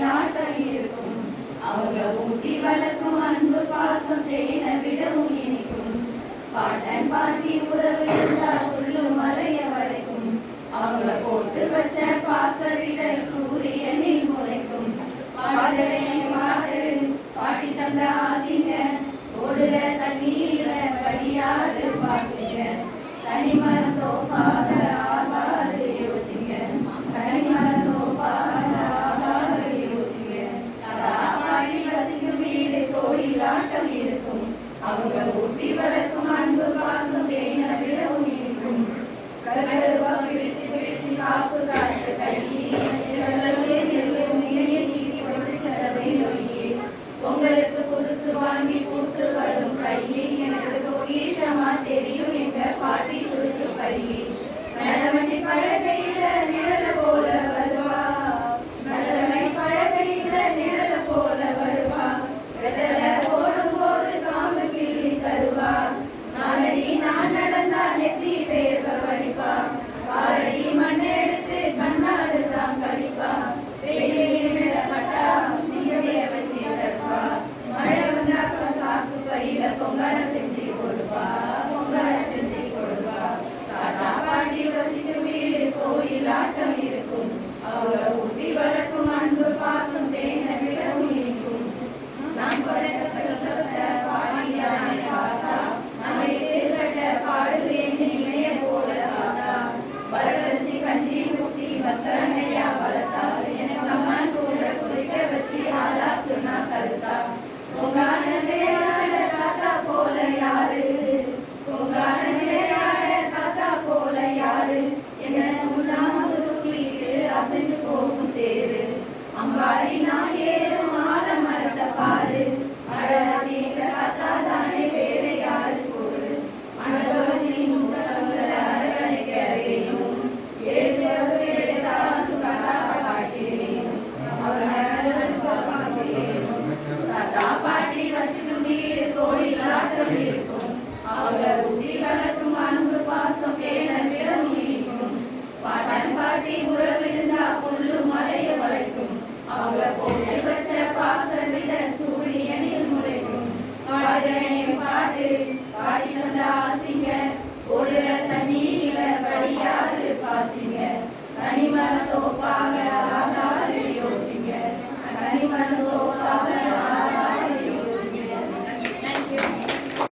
கோயிலாட்டம் இருக்கும். அவங்க ஊட்டி வளர்க்கும் அன்பு பாசம் தேன விடவும் இனிக்கும். பாட்டன் பாட்டி உறவு இருந்தால் புல்லும் மலைய வளைக்கும். அவங்க போட்டு வச்ச பாச விதை சூரியனில் முளைக்கும். பாட்டி தந்த ஆசிங்க ஓடுற தண்ணீர படியாது பாசிங்க. தனிமரம் தோப்பாக ஆகாது யோசிங்க. தனிமரம் தோப்பாக ஆகாது யோசிங்க. பாட்டி வசிக்கும் வீடு கோயிலாட்டம் இருக்கும். அவங்க ஊட்டி வளர்க்கும் அன்பு பாசம் தேன விடவும் இருக்கும். கருவா பிடிச்சு பிடிச்சு காப்பு காய்ச்ச கையே உங்களுக்கு புதுசு வாங்கி பூத்து வரும் கையே. எனக்கு பொக்கிஷமா தெரியும் எங்க பாட்டி சுருக்கு பையே. நடமணி பழகையில நிழல போல வருவா. நடமை பழகையில நிழல போல வருவா. வெதல ஓடும் போது காம்பு கிள்ளி தருவா. நாளடி நான் நடந்தா நெத்தி பேர்வ வலிப்பா. காலடி மண் எடுத்து கண்ணாறு தான் கழிப்பா. வெயிலில் விடப்பட்டா நீடைய வச்சு தருவா. மழை வந்தாக்க சாக்கு பையில பொங்கல செஞ்சு கொடுப்பா. பொங்கல செஞ்சு கொடுப்பா. தாத்தா பாட்டி வசிக்கும் வீடு கோயிலாட்டம் இருக்கும். அவங்க ஊட்டி வளர்க்கும் அன்பு பாசம் தேன விடவும் இனிக்கும். நான் குறைந்த பிரசவத்த பாடியானை பார்த்தா. நான் எதிர்கட்ட பாடுவேன் இணைய போல தாத்தா. வரகசி கஞ்சி ஊட்டி வத்தனையா வளர்த்தா. எனக்கு அம்மா கூட குடிக்க வச்சு ஆளாக்கு நான் கருத்தா. பொங்கான விளையாட தாத்தா போல யாரு. பொங்கான விளையாட தாத்தா போல யாரு. என்ன உண்ணாம தூக்கிட்டு அசைந்து போகும் தேரு. அம்பாரி நான் ஏறும் ஆல மரத்தை பாரு. அழகீங்க தாத்தா தானே வேற யாரு கூறு. அழகத்தின் முத்தங்களை அரவணைக்க வேணும். ஏழு தான் தாத்தா பாட்டி வேணும். தாத்தா பாட்டி வசிக்கும் வீடு கோயிலாட்டம் இருக்கும். அவங்க ஊட்டி வளர்க்கும் அன்பு பாசம் தேன விடவும் இனிக்கும். பாட்டன் பாட்டி உறவு இருந்தா புல்லும் மலைய வளைக்கும். அவங்க போட்டு வச்ச பாச வித சூரியனில் முளைக்கும். பாடுகிறேன் பாட்டு பாடி தந்த ஆசிங்க ஓடுற தண்ணீரில படியாது பாசிங்க. தனிமர தோப்பாக